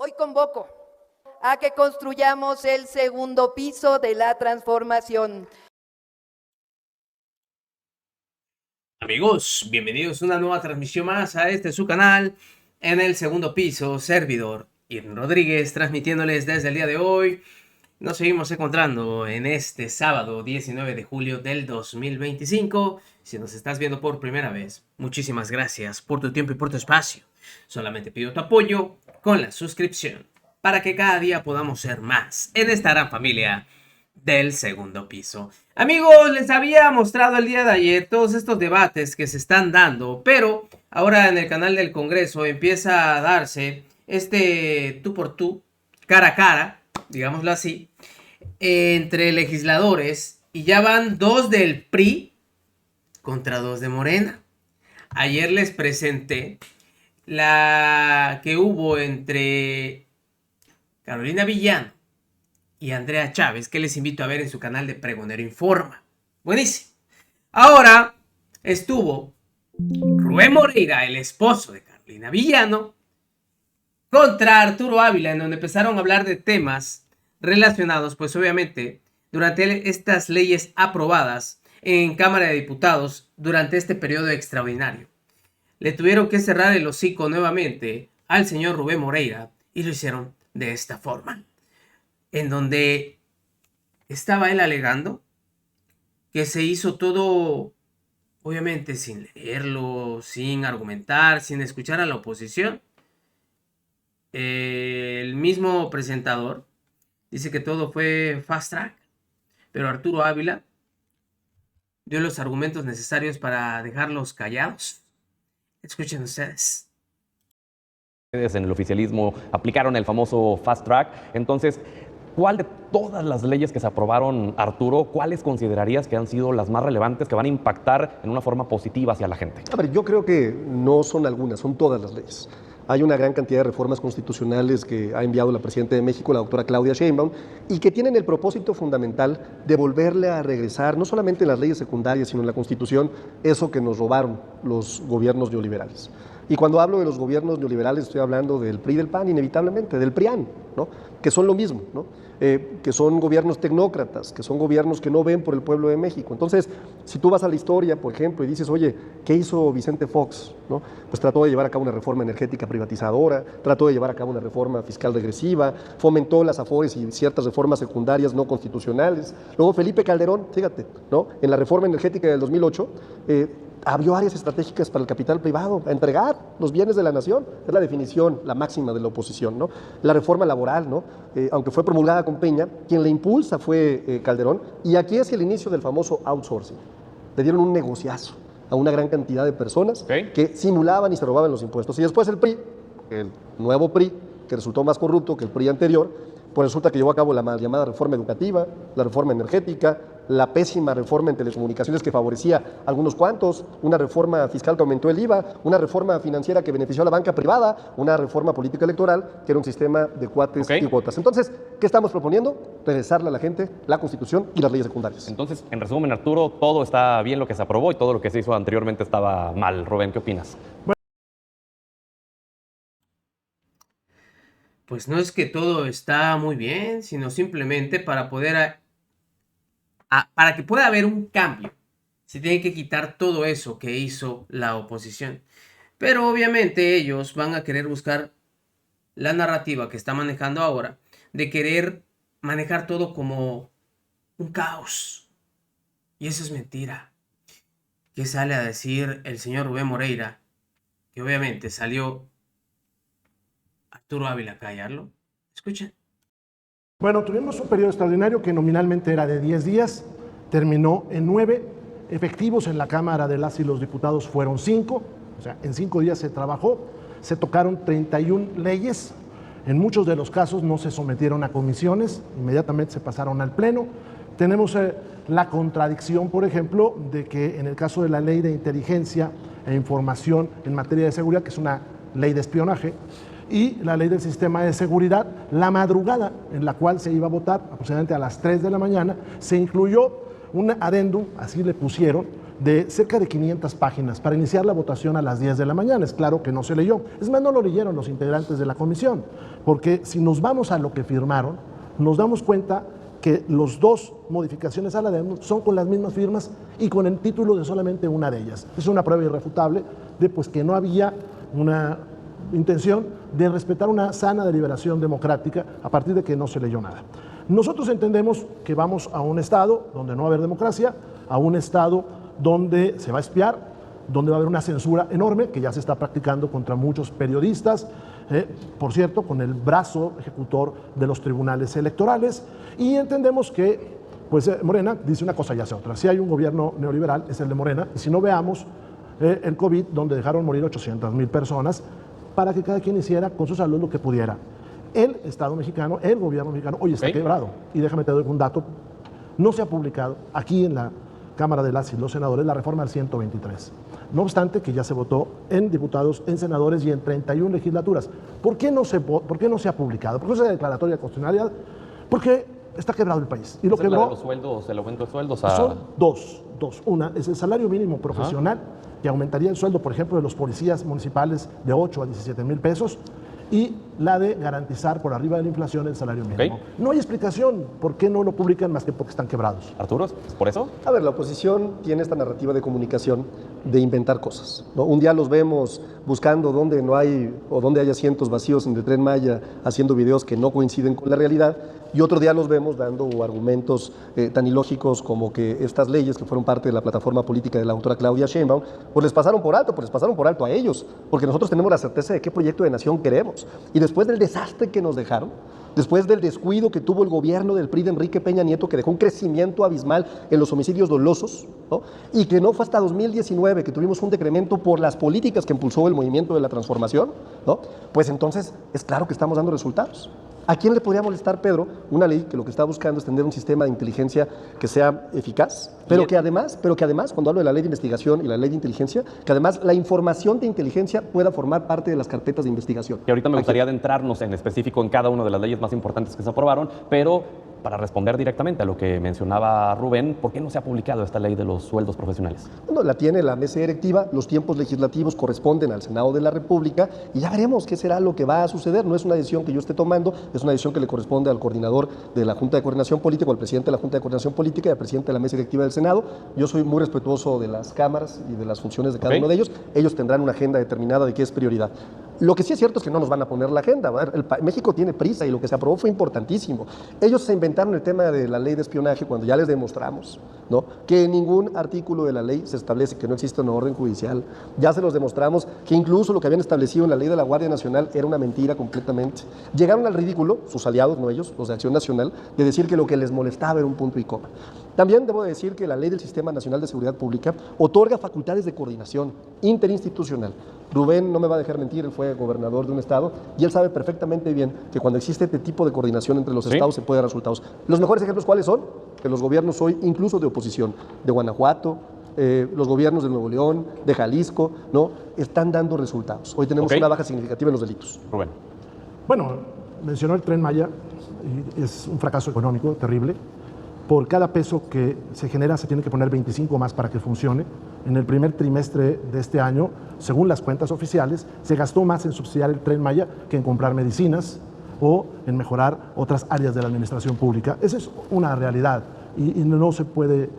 Hoy convoco a que construyamos el segundo piso de la transformación. Amigos, bienvenidos a una nueva transmisión más a su canal. En el segundo piso, servidor Irving Rodríguez, transmitiéndoles desde el día de hoy. Nos seguimos encontrando en este sábado 19 de julio del 2025. Si nos estás viendo por primera vez, muchísimas gracias por tu tiempo y por tu espacio. Solamente pido tu apoyo con la suscripción para que cada día podamos ser más en esta gran familia del segundo piso. Amigos, les había mostrado el día de ayer todos estos debates que se están dando, pero ahora en el canal del Congreso empieza a darse este tú por tú, cara a cara, digámoslo así, entre legisladores, y ya van 2 del PRI contra 2 de Morena. Ayer les presenté la que hubo entre Carolina Villano y Andrea Chávez, que les invito a ver en su canal de Pregonero Informa. Buenísimo. Ahora estuvo Rubén Moreira, el esposo de Carolina Villano, contra Arturo Ávila, en donde empezaron a hablar de temas relacionados, pues obviamente, durante estas leyes aprobadas en Cámara de Diputados durante este periodo extraordinario. Le tuvieron que cerrar el hocico nuevamente al señor Rubén Moreira y lo hicieron de esta forma, en donde estaba él alegando que se hizo todo, obviamente, sin leerlo, sin argumentar, sin escuchar a la oposición. El mismo presentador dice que todo fue fast track, pero Arturo Ávila dio los argumentos necesarios para dejarlos callados. Escuchen ustedes. En el oficialismo aplicaron el famoso fast track. Entonces, ¿cuál de todas las leyes que se aprobaron, Arturo, cuáles considerarías que han sido las más relevantes, que van a impactar en una forma positiva hacia la gente? A ver, yo creo que no son algunas, son todas las leyes. Hay una gran cantidad de reformas constitucionales que ha enviado la Presidenta de México, la doctora Claudia Sheinbaum, y que tienen el propósito fundamental de volverle a regresar, no solamente en las leyes secundarias, sino en la Constitución, eso que nos robaron los gobiernos neoliberales. Y cuando hablo de los gobiernos neoliberales estoy hablando del PRI y del PAN, inevitablemente, del PRIAN, ¿no? Que son lo mismo, ¿no? Que son gobiernos tecnócratas, que son gobiernos que no ven por el pueblo de México. Entonces, si tú vas a la historia, por ejemplo, y dices, oye, ¿qué hizo Vicente Fox? ¿No? Pues trató de llevar a cabo una reforma energética privatizadora, trató de llevar a cabo una reforma fiscal regresiva, fomentó las afores y ciertas reformas secundarias no constitucionales. Luego Felipe Calderón, fíjate, ¿no? En la reforma energética del 2008, abrió áreas estratégicas para el capital privado, a entregar los bienes de la nación. Es la definición, la máxima de la oposición, ¿no? La reforma laboral, ¿no? Aunque fue promulgada con Peña, quien la impulsa fue Calderón, y aquí es el inicio del famoso outsourcing. Le dieron un negociazo a una gran cantidad de personas que simulaban y se robaban los impuestos. Y después el PRI, el nuevo PRI, que resultó más corrupto que el PRI anterior, pues resulta que llevó a cabo la mal llamada reforma educativa, la reforma energética, la pésima reforma en telecomunicaciones que favorecía a algunos cuantos, una reforma fiscal que aumentó el IVA, una reforma financiera que benefició a la banca privada, una reforma política electoral que era un sistema de cuates y cuotas. Entonces, ¿qué estamos proponiendo? Regresarle a la gente la Constitución y las leyes secundarias. Entonces, en resumen, Arturo, todo está bien lo que se aprobó y todo lo que se hizo anteriormente estaba mal. Rubén, ¿qué opinas? Pues no es que todo está muy bien, sino simplemente para poder para que pueda haber un cambio, se tiene que quitar todo eso que hizo la oposición. Pero obviamente ellos van a querer buscar la narrativa que está manejando ahora, de querer manejar todo como un caos. Y eso es mentira. ¿Qué sale a decir el señor Rubén Moreira? Que obviamente salió Arturo Ávila a callarlo. Escuchen. Bueno, tuvimos un periodo extraordinario que nominalmente era de 10 días, terminó en 9, efectivos en la Cámara de las y los Diputados fueron 5, o sea, en 5 días se trabajó, se tocaron 31 leyes, en muchos de los casos no se sometieron a comisiones, inmediatamente se pasaron al Pleno. Tenemos la contradicción, por ejemplo, de que en el caso de la Ley de Inteligencia e Información en materia de seguridad, que es una ley de espionaje, y la ley del sistema de seguridad, la madrugada en la cual se iba a votar, aproximadamente a las 3 de la mañana, se incluyó un adendum, así le pusieron, de cerca de 500 páginas para iniciar la votación a las 10 de la mañana. Es claro que no se leyó. Es más, no lo leyeron los integrantes de la comisión, porque si nos vamos a lo que firmaron, nos damos cuenta que las dos modificaciones a la ley son con las mismas firmas y con el título de solamente una de ellas. Es una prueba irrefutable de pues, que no había una intención de respetar una sana deliberación democrática a partir de que no se leyó nada. Nosotros entendemos que vamos a un estado donde no va a haber democracia, a un estado donde se va a espiar, donde va a haber una censura enorme que ya se está practicando contra muchos periodistas, por cierto, con el brazo ejecutor de los tribunales electorales, y entendemos que pues, Morena dice una cosa y hace otra. Si hay un gobierno neoliberal, es el de Morena, y si no veamos el COVID, donde dejaron morir 800,000 personas, para que cada quien hiciera con su salud lo que pudiera. El Estado mexicano, el gobierno mexicano, hoy está quebrado. Y déjame te doy un dato, no se ha publicado aquí en la Cámara de las y los senadores la reforma al 123. No obstante que ya se votó en diputados, en senadores y en 31 legislaturas. ¿Por qué no se ha publicado? ¿Por qué no se ha declaratoria de constitucionalidad? Porque está quebrado el país. Y lo quebró. De los sueldos, el aumento de sueldos son dos. Una es el salario mínimo profesional, que aumentaría el sueldo, por ejemplo, de los policías municipales de 8 a 17,000 pesos, y la de garantizar por arriba de la inflación el salario mínimo. No hay explicación por qué no lo publican más que porque están quebrados. Arturo, ¿por eso? A ver, la oposición tiene esta narrativa de comunicación de inventar cosas, ¿no? Un día los vemos buscando dónde no hay o dónde hay asientos vacíos en el Tren Maya, haciendo videos que no coinciden con la realidad, y otro día los vemos dando argumentos tan ilógicos como que estas leyes que fueron parte de la plataforma política de la doctora Claudia Sheinbaum, pues les pasaron por alto a ellos, porque nosotros tenemos la certeza de qué proyecto de nación queremos. Y después del desastre que nos dejaron, después del descuido que tuvo el gobierno del PRI de Enrique Peña Nieto, que dejó un crecimiento abismal en los homicidios dolosos, ¿no? Y que no fue hasta 2019 que tuvimos un decremento por las políticas que impulsó el movimiento de la transformación, ¿no? Pues entonces es claro que estamos dando resultados. ¿A quién le podría molestar, Pedro, una ley que lo que está buscando es tener un sistema de inteligencia que sea eficaz, pero que además, cuando hablo de la ley de investigación y la ley de inteligencia, que además la información de inteligencia pueda formar parte de las carpetas de investigación? Y ahorita me gustaría adentrarnos en específico en cada una de las leyes más importantes que se aprobaron, pero para responder directamente a lo que mencionaba Rubén, ¿por qué no se ha publicado esta ley de los sueldos profesionales? Bueno, la tiene la mesa directiva, los tiempos legislativos corresponden al Senado de la República y ya veremos qué será lo que va a suceder. No es una decisión que yo esté tomando, es una decisión que le corresponde al coordinador de la Junta de Coordinación Política, o al presidente de la Junta de Coordinación Política y al presidente de la mesa directiva del Senado. Yo soy muy respetuoso de las cámaras y de las funciones de cada uno de ellos. Ellos tendrán una agenda determinada de qué es prioridad. Lo que sí es cierto es que no nos van a poner la agenda. México tiene prisa y lo que se aprobó fue importantísimo. Ellos se inventaron el tema de la ley de espionaje cuando ya les demostramos, ¿no?, que en ningún artículo de la ley se establece que no existe una orden judicial. Ya se los demostramos que incluso lo que habían establecido en la ley de la Guardia Nacional era una mentira completamente. Llegaron al ridículo, sus aliados, no ellos, los de Acción Nacional, de decir que lo que les molestaba era un punto y coma. También debo decir que la ley del Sistema Nacional de Seguridad Pública otorga facultades de coordinación interinstitucional. Rubén no me va a dejar mentir, él fue gobernador de un estado y él sabe perfectamente bien que cuando existe este tipo de coordinación entre los estados se puede dar resultados. Los mejores ejemplos, ¿cuáles son? Que los gobiernos hoy, incluso de oposición, de Guanajuato, los gobiernos de Nuevo León, de Jalisco, ¿no?, están dando resultados. Hoy tenemos una baja significativa en los delitos. Rubén. Bueno, mencionó el Tren Maya, y es un fracaso económico terrible. Por cada peso que se genera se tiene que poner 25 más para que funcione. En el primer trimestre de este año, según las cuentas oficiales, se gastó más en subsidiar el Tren Maya que en comprar medicinas o en mejorar otras áreas de la administración pública. Esa es una realidad y no se puede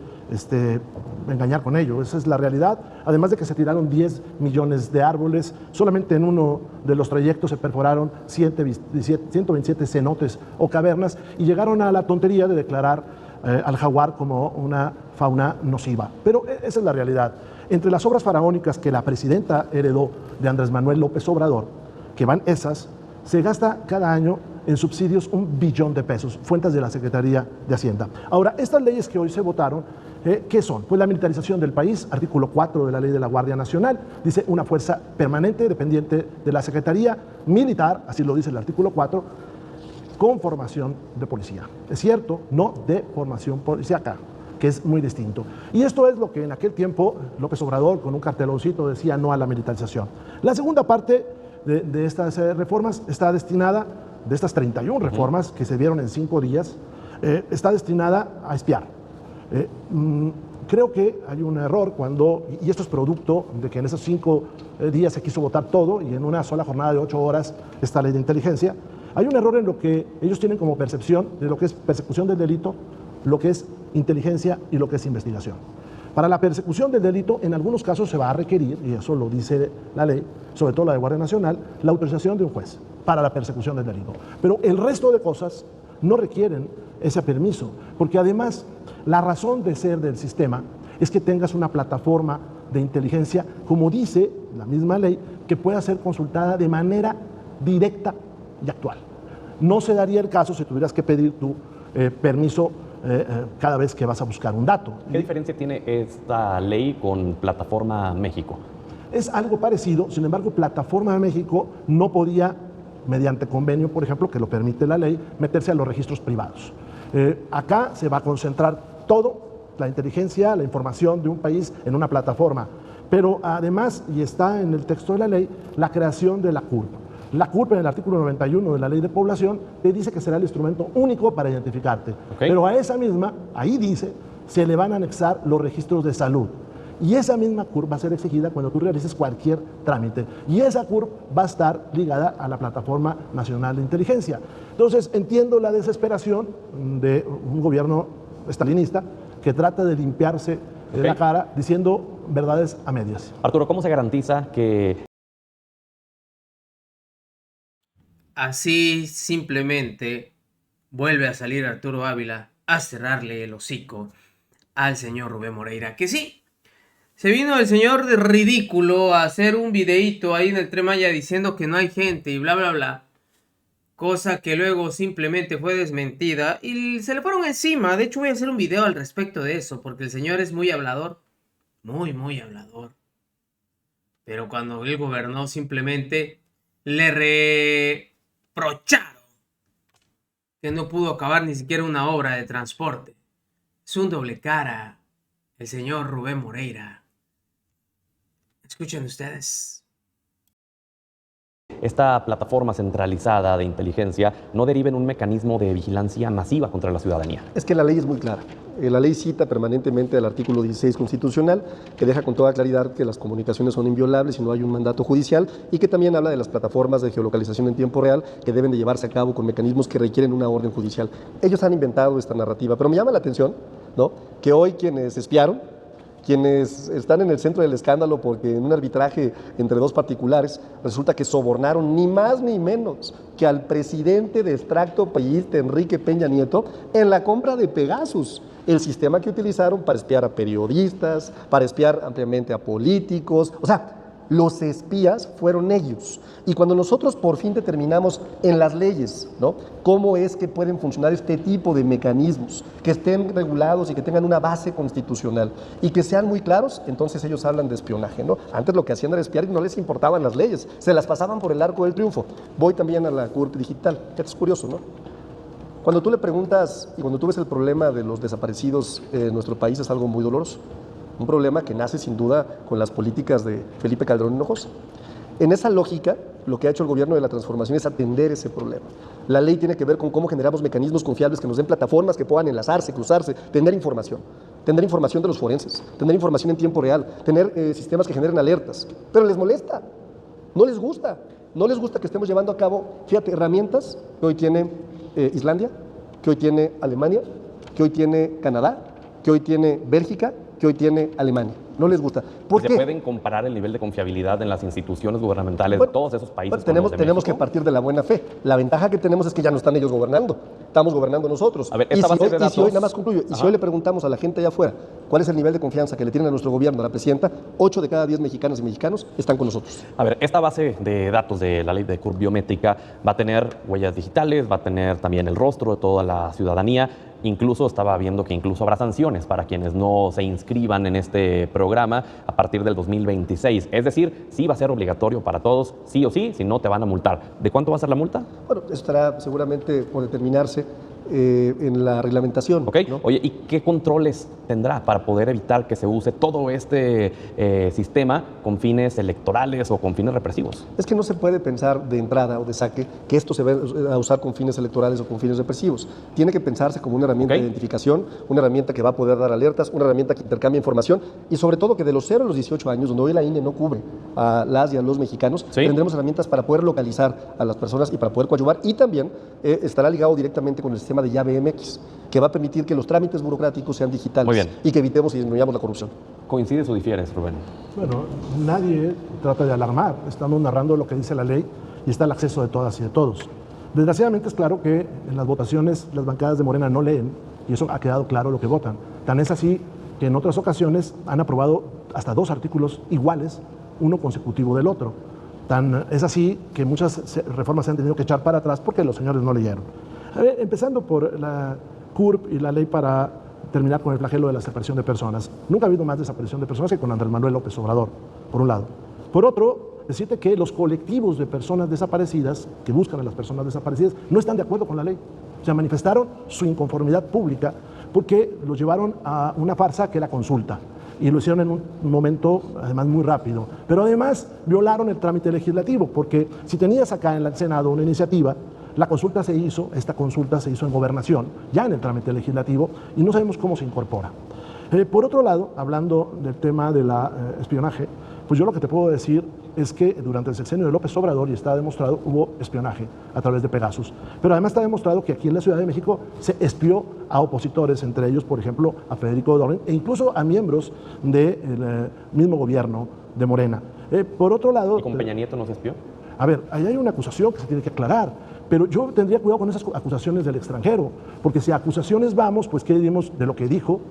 engañar con ello. Esa es la realidad. Además de que se tiraron 10 millones de árboles, solamente en uno de los trayectos se perforaron 127 cenotes o cavernas y llegaron a la tontería de declarar al jaguar como una fauna nociva. Pero esa es la realidad. Entre las obras faraónicas que la presidenta heredó de Andrés Manuel López Obrador, que van esas, se gasta cada año en subsidios 1 billón de pesos, fuentes de la Secretaría de Hacienda. Ahora, estas leyes que hoy se votaron, ¿qué son? Pues la militarización del país, artículo 4 de la Ley de la Guardia Nacional, dice una fuerza permanente dependiente de la Secretaría Militar, así lo dice el artículo 4, con formación de policía. Es cierto, no de formación policíaca, que es muy distinto. Y esto es lo que en aquel tiempo López Obrador, con un carteloncito, decía no a la militarización. La segunda parte de estas reformas está destinada, de estas 31 reformas que se vieron en 5 días, está destinada a espiar. Creo que hay un error cuando, y esto es producto de que en esos 5 días se quiso votar todo y en una sola jornada de 8 horas esta ley de inteligencia, hay un error en lo que ellos tienen como percepción de lo que es persecución del delito, lo que es inteligencia y lo que es investigación. Para la persecución del delito, en algunos casos se va a requerir, y eso lo dice la ley, sobre todo la de Guardia Nacional, la autorización de un juez para la persecución del delito. Pero el resto de cosas no requieren ese permiso, porque además la razón de ser del sistema es que tengas una plataforma de inteligencia, como dice la misma ley, que pueda ser consultada de manera directa y actual. No se daría el caso si tuvieras que pedir tu permiso cada vez que vas a buscar un dato. ¿Qué diferencia tiene esta ley con Plataforma México? Es algo parecido, sin embargo, Plataforma de México no podía, mediante convenio, por ejemplo, que lo permite la ley, meterse a los registros privados. Acá se va a concentrar todo, la inteligencia, la información de un país en una plataforma. Pero además, y está en el texto de la ley, la creación de la CURP. La CURP, en el artículo 91 de la Ley de Población, te dice que será el instrumento único para identificarte. Okay. Pero a esa misma, ahí dice, se le van a anexar los registros de salud. Y esa misma CURP va a ser exigida cuando tú realices cualquier trámite. Y esa CURP va a estar ligada a la Plataforma Nacional de Inteligencia. Entonces, entiendo la desesperación de un gobierno estalinista que trata de limpiarse la cara diciendo verdades a medias. Arturo, ¿cómo se garantiza que Así simplemente vuelve a salir Arturo Ávila a cerrarle el hocico al señor Rubén Moreira? Que sí, se vino el señor de ridículo a hacer un videíto ahí en el Tren Maya diciendo que no hay gente y bla bla bla, cosa que luego simplemente fue desmentida y se le fueron encima. De hecho voy a hacer un video al respecto de eso, porque el señor es muy hablador, muy hablador. Pero cuando él gobernó simplemente le reprocharon que no pudo acabar ni siquiera una obra de transporte. Es un doble cara el señor Rubén Moreira. Escuchen ustedes. esta plataforma centralizada de inteligencia no deriva en un mecanismo de vigilancia masiva contra la ciudadanía? Es que la ley es muy clara. La ley cita permanentemente el artículo 16 constitucional, que deja con toda claridad que las comunicaciones son inviolables si no hay un mandato judicial, y que también habla de las plataformas de geolocalización en tiempo real que deben de llevarse a cabo con mecanismos que requieren una orden judicial. Ellos han inventado esta narrativa, pero me llama la atención, ¿no?, que hoy quienes espiaron, quienes están en el centro del escándalo porque en un arbitraje entre dos particulares resulta que sobornaron ni más ni menos que al presidente de extracto priista Enrique Peña Nieto en la compra de Pegasus, el sistema que utilizaron para espiar a periodistas, para espiar ampliamente a políticos. O sea, los espías fueron ellos. Y cuando nosotros por fin determinamos en las leyes, ¿no?, cómo es que pueden funcionar este tipo de mecanismos, que estén regulados y que tengan una base constitucional y que sean muy claros, entonces ellos hablan de espionaje, ¿no? Antes lo que hacían era espiar y no les importaban las leyes, se las pasaban por el arco del triunfo. Voy también a la CURP digital, que es curioso, ¿no? Cuando tú le preguntas y cuando tú ves el problema de los desaparecidos en nuestro país, es algo muy doloroso. Un problema que nace sin duda con las políticas de Felipe Calderón Hinojosa. En esa lógica, lo que ha hecho el gobierno de la transformación es atender ese problema. La ley tiene que ver con cómo generamos mecanismos confiables que nos den plataformas que puedan enlazarse, cruzarse, tener información de los forenses, tener información en tiempo real, tener sistemas que generen alertas. Pero les molesta, no les gusta que estemos llevando a cabo, fíjate, herramientas que hoy tiene Islandia, que hoy tiene Alemania, que hoy tiene Canadá, que hoy tiene Bélgica, que hoy tiene Alemania. No les gusta. ¿Por qué? ¿Se pueden comparar el nivel de confiabilidad en las instituciones gubernamentales de todos esos países? Tenemos que partir de la buena fe. La ventaja que tenemos es que ya no están ellos gobernando. Estamos gobernando nosotros. A ver, esta base de datos... Y si hoy, nada más concluyo, y si hoy le preguntamos a la gente allá afuera cuál es el nivel de confianza que le tienen a nuestro gobierno, a la presidenta, 8 de cada 10 mexicanas y mexicanos están con nosotros. A ver, esta base de datos de la ley de CURP biométrica va a tener huellas digitales, va a tener también el rostro de toda la ciudadanía. Incluso estaba viendo que incluso habrá sanciones para quienes no se inscriban en este programa a partir del 2026. Es decir, sí va a ser obligatorio para todos, sí o sí, si no te van a multar. ¿De cuánto va a ser la multa? Bueno, estará seguramente por determinarse. en la reglamentación. Ok, ¿no? oye, ¿y qué controles tendrá para poder evitar que se use todo este sistema con fines electorales o con fines represivos? Es que no se puede pensar de entrada o de saque que esto se va a usar con fines electorales o con fines represivos. Tiene que pensarse como una herramienta de identificación, una herramienta que va a poder dar alertas, una herramienta que intercambia información y sobre todo que de los 0 a los 18 años, donde hoy la INE no cubre a las y a los mexicanos, tendremos herramientas para poder localizar a las personas y para poder coadyuvar, y también estará ligado directamente con el sistema de llave MX, que va a permitir que los trámites burocráticos sean digitales. Muy bien. Y que evitemos y disminuyamos la corrupción. ¿Coincides o difieres, Rubén? Bueno, nadie trata de alarmar. Estamos narrando lo que dice la ley y está el acceso de todas y de todos. Desgraciadamente es claro que en las votaciones las bancadas de Morena no leen y eso ha quedado claro lo que votan. Tan es así que en otras ocasiones han aprobado hasta 2 artículos iguales, uno consecutivo del otro. Tan es así que muchas reformas se han tenido que echar para atrás porque los señores no leyeron. A ver, empezando por la CURP y la ley para terminar con el flagelo de la desaparición de personas. Nunca ha habido más desaparición de personas que con Andrés Manuel López Obrador, por un lado. Por otro, decirte que los colectivos de personas desaparecidas, que buscan a las personas desaparecidas, no están de acuerdo con la ley. O sea, manifestaron su inconformidad pública porque los llevaron a una farsa que era consulta. Y lo hicieron en un momento, además, muy rápido. Pero además violaron el trámite legislativo, porque si tenías acá en el Senado una iniciativa, la consulta se hizo, esta consulta se hizo en Gobernación, ya en el trámite legislativo, y no sabemos cómo se incorpora. Por otro lado, hablando del tema del espionaje, pues yo lo que te puedo decir es que durante el sexenio de López Obrador, y está demostrado, hubo espionaje a través de Pegasus. Pero además está demostrado que aquí en la Ciudad de México se espió a opositores, entre ellos, por ejemplo, a Federico Dorin, e incluso a miembros del mismo gobierno de Morena. Por otro lado... ¿Y con Peña Nieto no se espió? A ver, ahí hay una acusación que se tiene que aclarar, pero yo tendría cuidado con esas acusaciones del extranjero, porque si a acusaciones vamos, pues qué diremos de lo que dijo,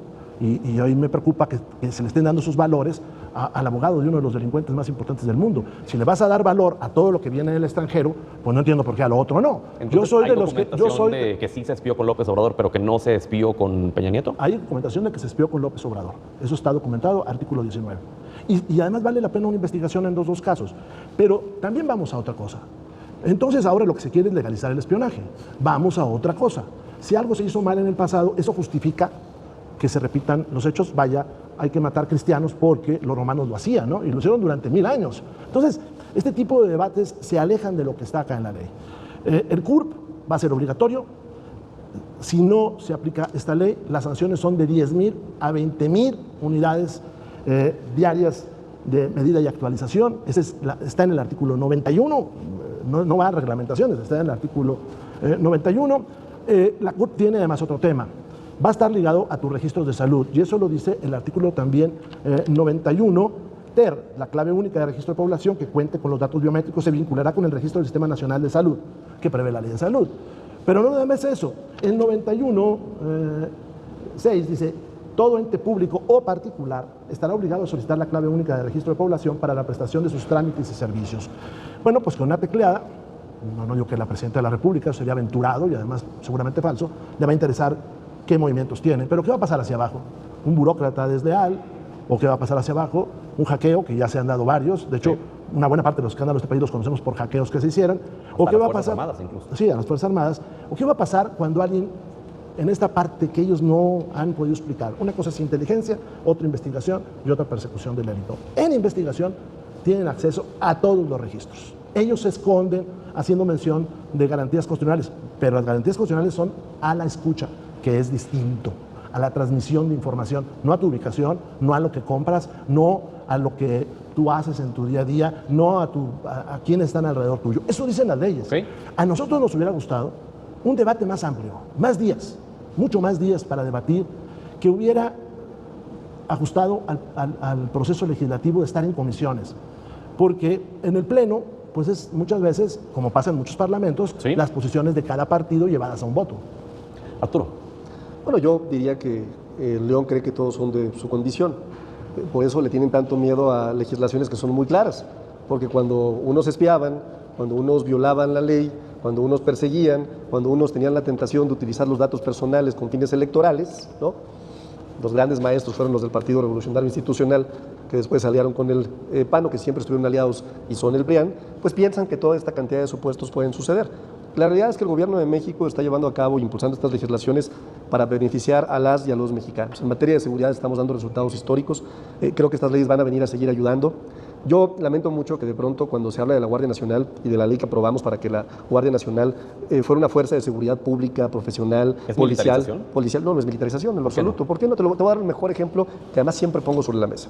y ahí me preocupa que se le estén dando sus valores al abogado de uno de los delincuentes más importantes del mundo. Si le vas a dar valor a todo lo que viene del extranjero, pues no entiendo por qué a lo otro no. Entonces, yo soy ¿hay de los que... de que sí se espió con López Obrador, pero que no se espió con Peña Nieto? Hay documentación de que se espió con López Obrador. Eso está documentado, artículo 19. Y además vale la pena una investigación en los 2 casos. Pero también vamos a otra cosa. Entonces ahora lo que se quiere es legalizar el espionaje. Vamos a otra cosa. Si algo se hizo mal en el pasado, eso justifica que se repitan los hechos. Vaya, hay que matar cristianos porque los romanos lo hacían, ¿no? Y lo hicieron durante 1000 años. Entonces, este tipo de debates se alejan de lo que está acá en la ley. El CURP va a ser obligatorio. Si no se aplica esta ley, las sanciones son de 10,000 a 20,000 unidades diarias de medida y actualización. Está en el artículo 91, no va a reglamentaciones, está en el artículo 91. La CURP tiene además otro tema. Va a estar ligado a tus registros de salud, y eso lo dice el artículo también 91. La clave única de registro de población que cuente con los datos biométricos se vinculará con el registro del Sistema Nacional de Salud, que prevé la Ley de Salud. Pero no nada más eso. El 91.6 dice: todo ente público o particular estará obligado a solicitar la clave única de registro de población para la prestación de sus trámites y servicios. Bueno, pues con una tecleada, no digo que la Presidenta de la República sería aventurado y además seguramente falso, le va a interesar qué movimientos tiene. Pero ¿qué va a pasar hacia abajo? ¿Un burócrata desleal? ¿O qué va a pasar hacia abajo? Un hackeo, que ya se han dado varios. De hecho, una buena parte de los escándalos de este país los conocemos por hackeos que se hicieran. ¿O qué va a pasar? Armadas, incluso. Sí, a las Fuerzas Armadas. ¿O qué va a pasar cuando alguien, en esta parte que ellos no han podido explicar? Una cosa es inteligencia, otra investigación y otra persecución del delito. En investigación tienen acceso a todos los registros. Ellos se esconden haciendo mención de garantías constitucionales, pero las garantías constitucionales son a la escucha, que es distinto, a la transmisión de información, no a tu ubicación, no a lo que compras, no a lo que tú haces en tu día a día, no a quienes están alrededor tuyo. Eso dicen las leyes. Okay. A nosotros nos hubiera gustado un debate más amplio, más días, mucho más días para debatir, que hubiera ajustado al proceso legislativo de estar en comisiones, porque en el Pleno, pues es muchas veces, como pasa en muchos parlamentos, ¿sí?, las posiciones de cada partido llevadas a un voto. Arturo. Bueno, yo diría que León cree que todos son de su condición. Por eso le tienen tanto miedo a legislaciones que son muy claras. Porque cuando unos espiaban, cuando unos violaban la ley, cuando unos perseguían, cuando unos tenían la tentación de utilizar los datos personales con fines electorales, ¿no? Los grandes maestros fueron los del Partido Revolucionario Institucional, que después se aliaron con el PAN, o que siempre estuvieron aliados y son el PRIAN, pues piensan que toda esta cantidad de supuestos pueden suceder. La realidad es que el gobierno de México está llevando a cabo, impulsando estas legislaciones para beneficiar a las y a los mexicanos. En materia de seguridad estamos dando resultados históricos. Creo que estas leyes van a venir a seguir ayudando. Yo lamento mucho que de pronto cuando se habla de la Guardia Nacional y de la ley que aprobamos para que la Guardia Nacional fuera una fuerza de seguridad pública, profesional, ¿Es policial, militarización? no es militarización en lo ¿Por qué no? absoluto. ¿Por qué no? Te voy a dar el mejor ejemplo que además siempre pongo sobre la mesa.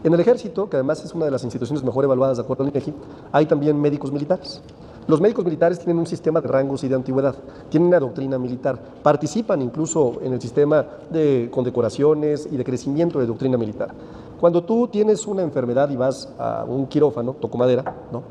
En el Ejército, que además es una de las instituciones mejor evaluadas de acuerdo al INEGI, hay también médicos militares. Los médicos militares tienen un sistema de rangos y de antigüedad, tienen una doctrina militar, participan incluso en el sistema de condecoraciones y de crecimiento de doctrina militar. Cuando tú tienes una enfermedad y vas a un quirófano, toco madera, ¿no?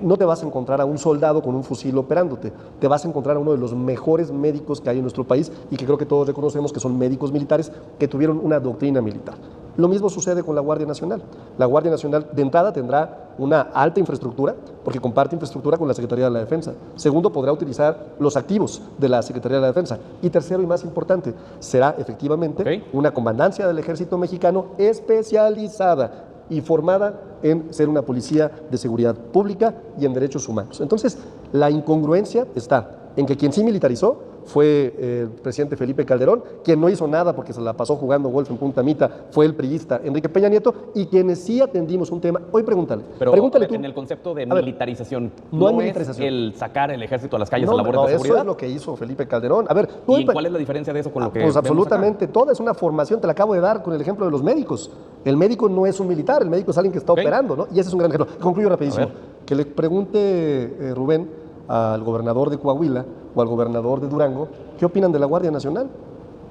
No te vas a encontrar a un soldado con un fusil operándote, te vas a encontrar a uno de los mejores médicos que hay en nuestro país y que creo que todos reconocemos que son médicos militares que tuvieron una doctrina militar. Lo mismo sucede con la Guardia Nacional. La Guardia Nacional de entrada tendrá una alta infraestructura, porque comparte infraestructura con la Secretaría de la Defensa. Segundo, podrá utilizar los activos de la Secretaría de la Defensa. Y tercero y más importante, será efectivamente una comandancia del Ejército Mexicano especializada y formada en ser una policía de seguridad pública y en derechos humanos. Entonces, la incongruencia está en que quien sí militarizó fue el presidente Felipe Calderón, quien no hizo nada porque se la pasó jugando golf en Punta Mita fue el priista Enrique Peña Nieto, y quienes sí atendimos un tema, hoy pregúntale tú. En el concepto de A ver, militarización, no hay es militarización. el sacar el ejército a las calles No, a labores no, de eso seguridad. es lo que hizo Felipe Calderón. A ver, ¿Y cuál es la diferencia de eso con lo que pues vemos absolutamente acá? toda, es una formación, te la acabo de dar con el ejemplo de los médicos. El médico no es un militar, el médico es alguien que está operando, ¿no? Y ese es un gran ejemplo. Concluyo rapidísimo. Que le pregunte Rubén al gobernador de Coahuila o al gobernador de Durango, ¿qué opinan de la Guardia Nacional?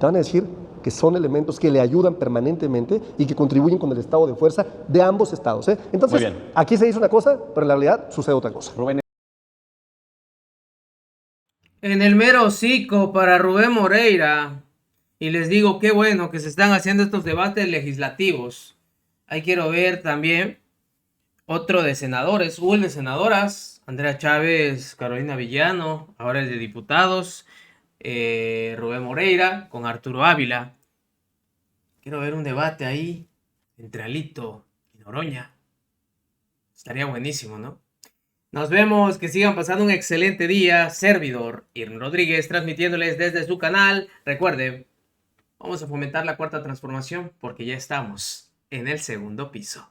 Te van a decir que son elementos que le ayudan permanentemente y que contribuyen con el estado de fuerza de ambos estados. Entonces, aquí se dice una cosa, pero en la realidad sucede otra cosa. Rubén. En el mero hocico para Rubén Moreira. Y les digo, qué bueno que se están haciendo estos debates legislativos. Ahí quiero ver también otro de senadores, o el de senadoras. Andrea Chávez, Carolina Villano, ahora el de diputados. Rubén Moreira con Arturo Ávila. Quiero ver un debate ahí entre Alito y Noroña. Estaría buenísimo, ¿no? Nos vemos, que sigan pasando un excelente día. Servidor Irving Rodríguez transmitiéndoles desde su canal. Recuerden, vamos a fomentar la cuarta transformación porque ya estamos en el segundo piso.